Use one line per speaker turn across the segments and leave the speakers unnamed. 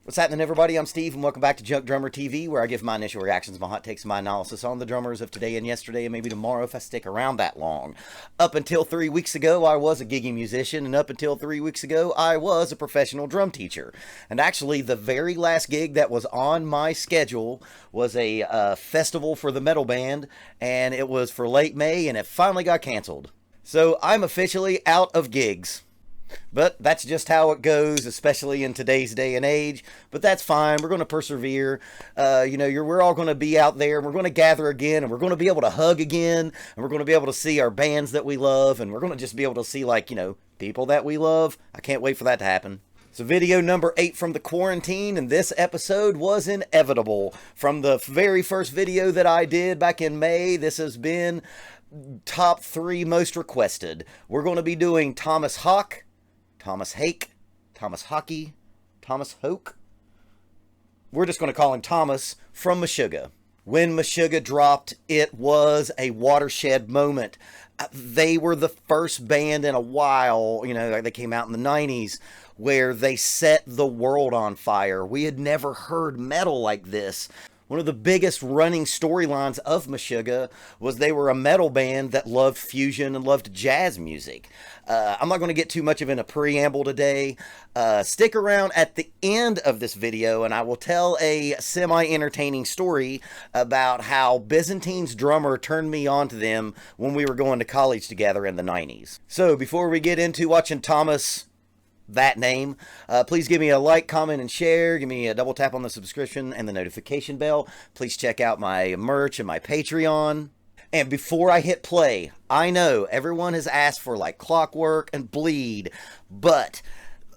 What's happening, everybody? I'm Steve, and welcome back to Junkdrummer TV, where I give my initial reactions, my hot takes, my analysis on the drummers of today and yesterday, and maybe tomorrow if I stick around that long. Up until 3 weeks ago, I was a giggy musician, and up until 3 weeks ago, I was a professional drum teacher. And actually, the very last gig that was on my schedule was a festival for the metal band, and it was for late May, and it finally got canceled. So I'm officially out of gigs. But that's just how it goes, especially in today's day and age. But that's fine. We're going to persevere. We're all going to be out there, and we're going to gather again, and we're going to be able to hug again, and we're going to be able to see our bands that we love, and we're going to just be able to see, people that we love. I can't wait for that to happen. So video number 8 from the quarantine, and this episode was inevitable. From the very first video that I did back in May, this has been top 3 most requested. We're going to be doing Tomas Haake, Tomas Haake, Tomas Haake, Tomas Haake. We're just going to call him Tomas from Meshuggah. When Meshuggah dropped, it was a watershed moment. They were the first band in a while, they came out in the 90s, where they set the world on fire. We had never heard metal like this. One of the biggest running storylines of Meshuggah was they were a metal band that loved fusion and loved jazz music. I'm not going to get too much of in a preamble today. Stick around at the end of this video and I will tell a semi-entertaining story about how Byzantine's drummer turned me on to them when we were going to college together in the 90s. So before we get into watching Tomas, that name, please give me a like, comment, and share. Give me a double tap on the subscription and the notification bell. Please check out my merch and my Patreon. And before I hit play, I know everyone has asked for like Clockwork and Bleed, but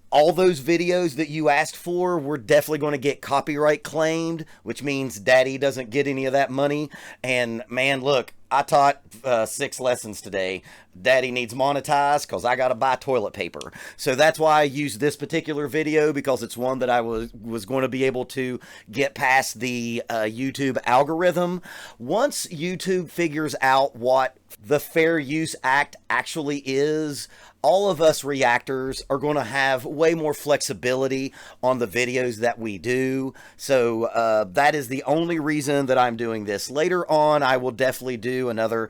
all those videos that you asked for, we're definitely going to get copyright claimed, which means Daddy doesn't get any of that money. And man, look, I taught 6 lessons today. Daddy needs monetized because I got to buy toilet paper. So that's why I used this particular video, because it's one that I was going to be able to get past the YouTube algorithm. Once YouTube figures out what the Fair Use Act actually is, all of us reactors are going to have way more flexibility on the videos that we do. So that is the only reason that I'm doing this. Later on, I will definitely do another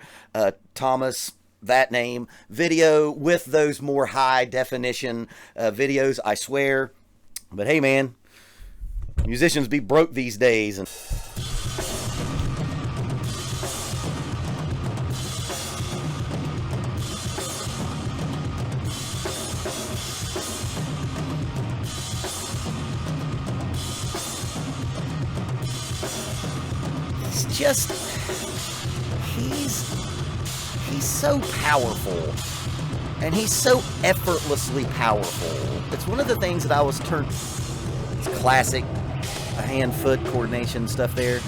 Tomas, that name, video with those more high definition videos, I swear. But hey, man, musicians be broke these days. And he's so powerful, and he's so effortlessly powerful. It's one of the things that I was turned, it's classic hand-foot coordination stuff there.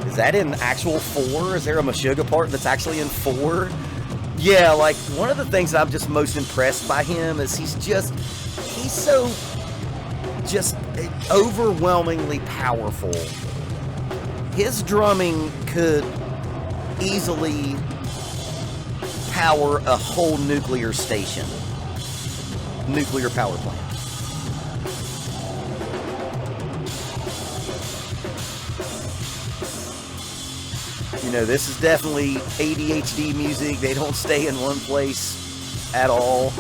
Is that in actual 4? Is there a Meshuggah part that's actually in 4? Yeah, like, one of the things that I'm just most impressed by him is he's so just overwhelmingly powerful. His drumming could easily power a whole nuclear station, nuclear power plant. This is definitely ADHD music. They don't stay in one place at all.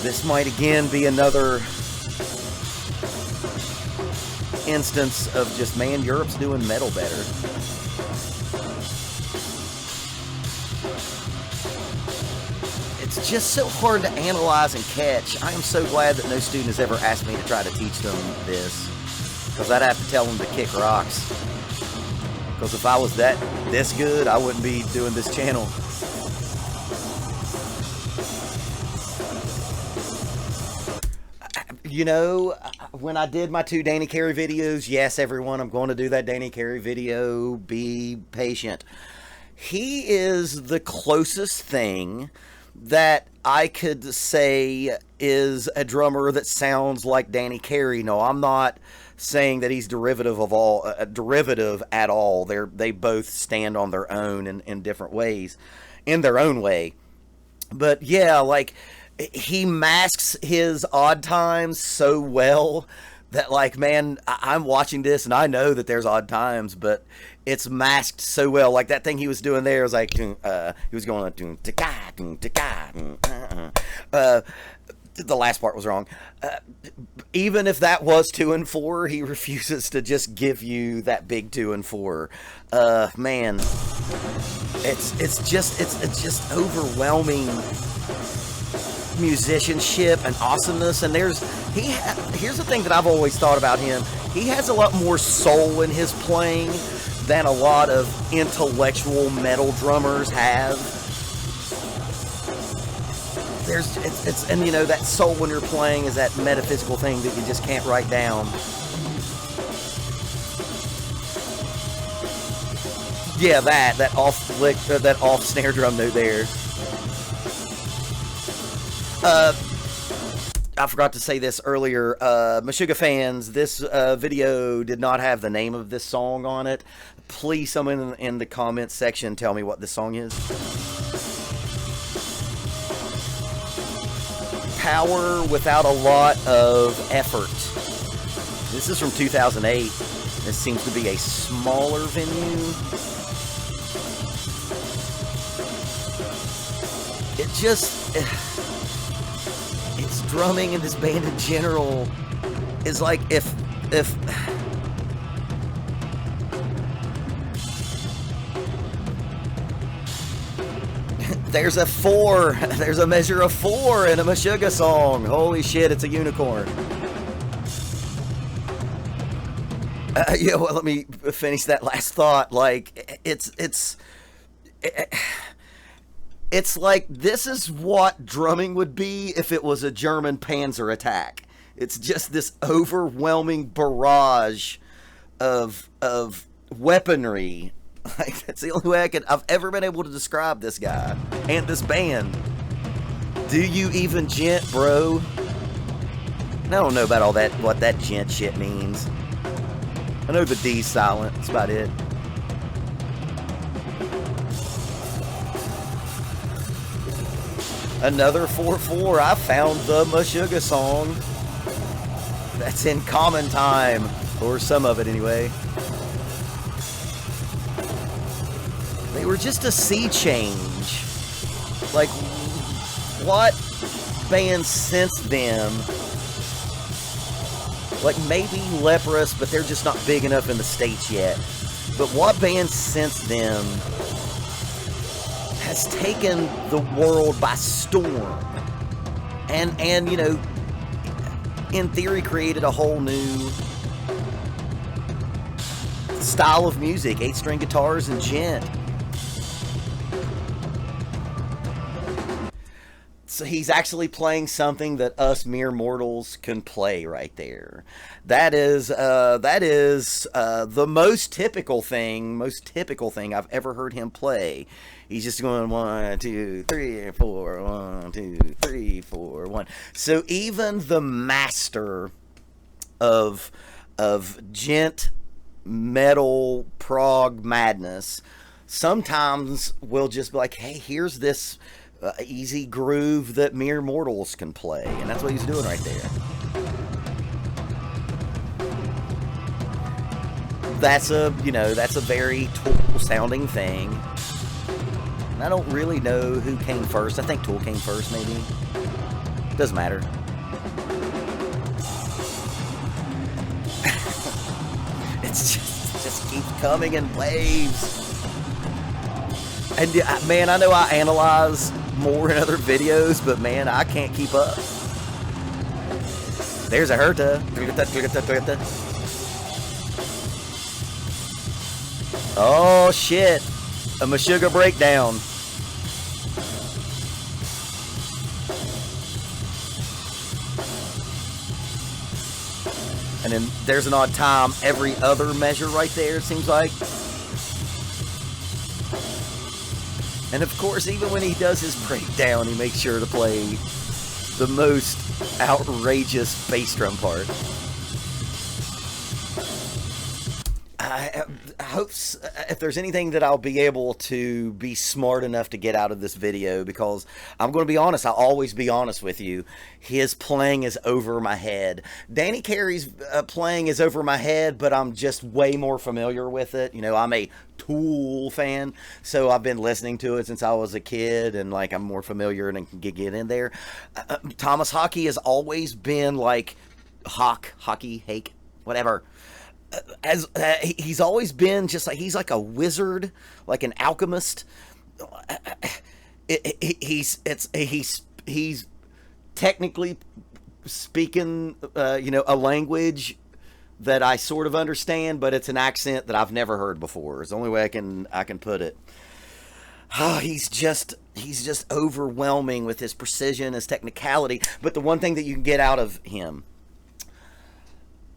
This might again be another instance of just, man, Europe's doing metal better. It's just so hard to analyze and catch. I am so glad that no student has ever asked me to try to teach them this, because I'd have to tell them to kick rocks. Because if I was this good, I wouldn't be doing this channel. When I did my 2 Danny Carey videos, yes, everyone, I'm going to do that Danny Carey video. Be patient. He is the closest thing that I could say is a drummer that sounds like Danny Carey. No, I'm not saying that he's derivative of all derivative at all. They both stand on their own in different ways, in their own way. But yeah, like, he masks his odd times so well that, like, man, I'm watching this and I know that there's odd times, but it's masked so well. Like, that thing he was doing there was like, he was going the last part was wrong. Even if that was 2 and 4, he refuses to just give you that big 2 and 4. Man, it's just overwhelming musicianship and awesomeness. And here's the thing that I've always thought about him. He has a lot more soul in his playing than a lot of intellectual metal drummers have. And you know, that soul when you're playing is that metaphysical thing that you just can't write down. Yeah, that off snare drum note there. I forgot to say this earlier. Meshuggah fans, this video did not have the name of this song on it. Please, someone in the comments section tell me what this song is. Power without a lot of effort. This is from 2008. This seems to be a smaller venue. It's drumming in this band in general is like if there's a 4, there's a measure of 4 in a Meshuggah song. Holy shit, it's a unicorn. Yeah, well, let me finish that last thought. Like, it's like, this is what drumming would be if it was a German panzer attack. It's just this overwhelming barrage of weaponry. Like, that's the only way I've ever been able to describe this guy and this band. Do you even gent, bro? I don't know about all that, what that gent shit means. I know the D's silent. That's about it. Another 4/4. I found the Meshuggah song. That's in common time, or some of it anyway. They were just a sea change. Like, what bands since them? Like, maybe Leprous, but they're just not big enough in the States yet. But what band since them has taken the world by storm and you know, in theory created a whole new style of music, 8-string guitars and gent. So he's actually playing something that us mere mortals can play right there. That is the most typical thing I've ever heard him play. He's just going 1, 2, 3, 4, 1, 2, 3, 4, 1. So even the master of gent metal prog madness sometimes will just be like, hey, here's this easy groove that mere mortals can play, and that's what he's doing right there. That's a very Tool sounding thing. And I don't really know who came first. I think Tool came first, maybe. Doesn't matter. It just keeps coming in waves. And man, I know I analyze more in other videos, but man, I can't keep up. There's a Herta. Oh shit, a Meshuggah breakdown. And then there's an odd time every other measure right there, it seems like. And of course, even when he does his breakdown, he makes sure to play the most outrageous bass drum part. I hope if there's anything that I'll be able to be smart enough to get out of this video, because I'm going to be honest, I'll always be honest with you, his playing is over my head. Danny Carey's playing is over my head, but I'm just way more familiar with it. You know, I'm a Tool fan, so I've been listening to it since I was a kid, and like I'm more familiar and can get in there. Tomas Haake has always been like Hake, whatever. As he's always been just like, he's like a wizard, like an alchemist. He's technically speaking, a language that I sort of understand, but it's an accent that I've never heard before. It's the only way I can put it. He's just overwhelming with his precision, his technicality. But the one thing that you can get out of him,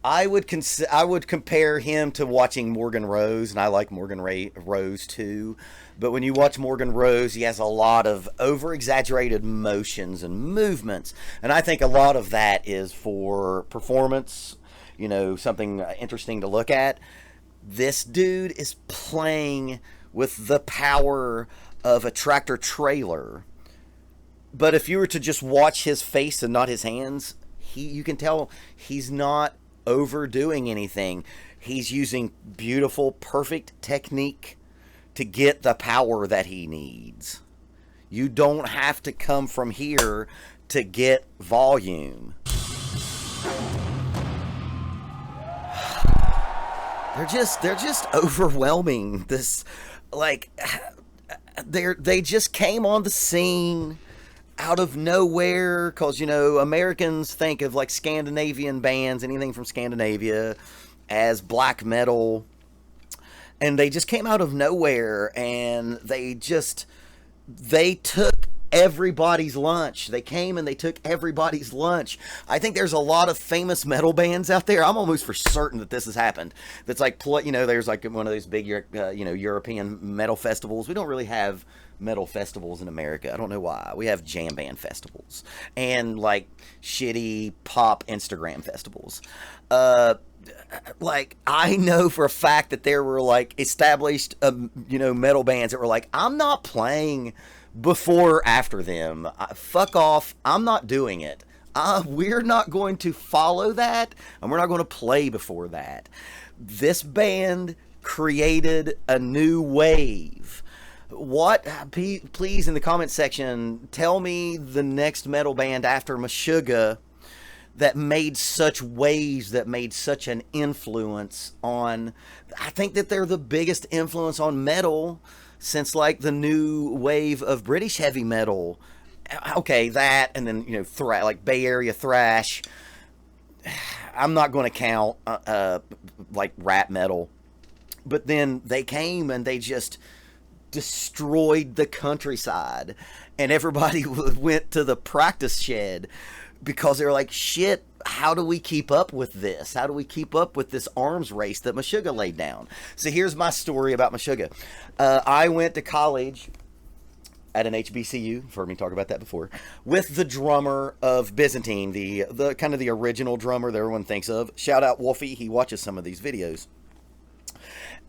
I would compare him to watching Morgan Rose, and I like Morgan Rose too. But when you watch Morgan Rose, he has a lot of over-exaggerated motions and movements, and I think a lot of that is for performance, something interesting to look at. This dude is playing with the power of a tractor trailer. But if you were to just watch his face and not his hands, you can tell he's not overdoing anything. He's using beautiful, perfect technique to get the power that he needs. You don't have to come from here to get volume. They're just overwhelming. This, like, they just came on the scene out of nowhere, because Americans think of like Scandinavian bands, anything from Scandinavia, as black metal, and they just came out of nowhere, and they took everybody's lunch. They came and they took everybody's lunch. I think there's a lot of famous metal bands out there. I'm almost for certain that this has happened. That's like, there's like one of those big, European metal festivals. We don't really have metal festivals in America. I don't know why. We have jam band festivals and like shitty pop Instagram festivals. Like, I know for a fact that there were like established, metal bands that were like, I'm not playing before or after them. Fuck off. I'm not doing it. We're not going to follow that, and we're not going to play before that. This band created a new wave. Please, in the comment section, tell me the next metal band after Meshuggah that made such waves, that made such an influence on... I think that they're the biggest influence on metal since like the new wave of British heavy metal. Okay, that, and then like Bay Area thrash. I'm not going to count like rap metal, but then they came and they just destroyed the countryside, and everybody went to the practice shed because they were like, shit, how do we keep up with this? How do we keep up with this arms race that Meshuggah laid down? So here's my story about Meshuggah. I went to college at an HBCU, you've heard me talk about that before, with the drummer of Byzantine, the kind of the original drummer that everyone thinks of. Shout out Wolfie, he watches some of these videos.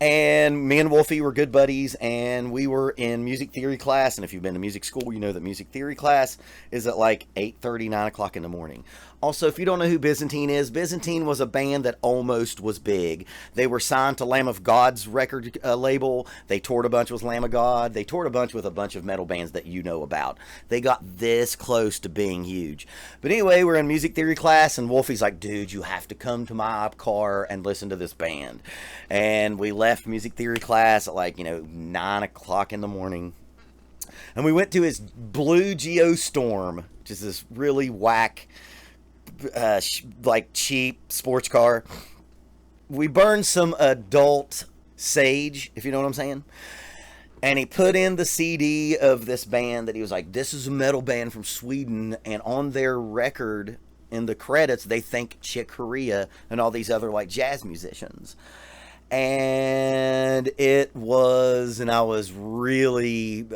And me and Wolfie were good buddies, and we were in music theory class. And if you've been to music school, you know that music theory class is at like 8:30, 9 o'clock in the morning. Also, if you don't know who Byzantine is, Byzantine was a band that almost was big. They were signed to Lamb of God's record label. They toured a bunch with Lamb of God. They toured a bunch with a bunch of metal bands that you know about. They got this close to being huge. But anyway, we're in music theory class, and Wolfie's like, dude, you have to come to my car and listen to this band. And we left music theory class at like, 9 o'clock in the morning. And we went to his blue Geostorm, which is this really whack, like cheap sports car. We burned some adult sage, if you know what I'm saying. And he put in the CD of this band that he was like, this is a metal band from Sweden. And on their record, in the credits, they thank Chick Corea and all these other like jazz musicians. And I was really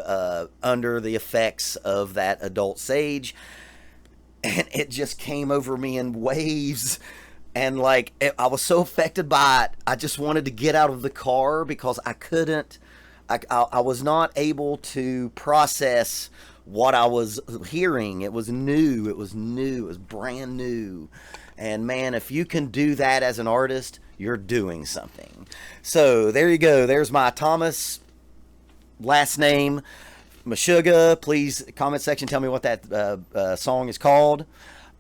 under the effects of that adult sage, and it just came over me in waves And like I was so affected by it, I just wanted to get out of the car because I couldn't. I was not able to process what I was hearing. It was new. It was new. It was brand new. And man, if you can do that as an artist, you're doing something. So there you go. There's my Tomas last name, Meshuggah. Please, comment section, tell me what that song is called.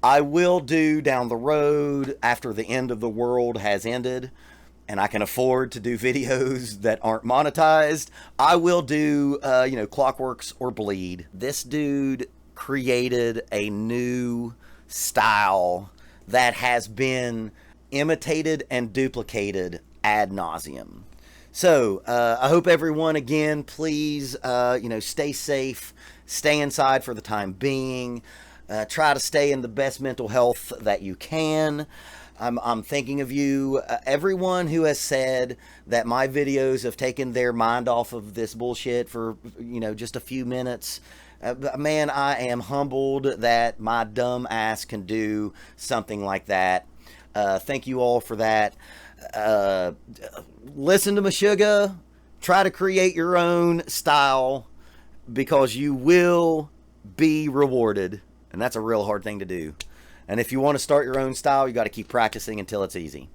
I will do down the road, after the end of the world has ended and I can afford to do videos that aren't monetized, I will do, Clockworks or Bleed. This dude created a new style that has been imitated and duplicated ad nauseum. So I hope everyone, again, please, stay safe, stay inside for the time being. Try to stay in the best mental health that you can. I'm thinking of you. Everyone who has said that my videos have taken their mind off of this bullshit for, just a few minutes. Man, I am humbled that my dumb ass can do something like that. Thank you all for that. Listen to Meshuggah. Try to create your own style because you will be rewarded. And that's a real hard thing to do. And if you want to start your own style, you got to keep practicing until it's easy.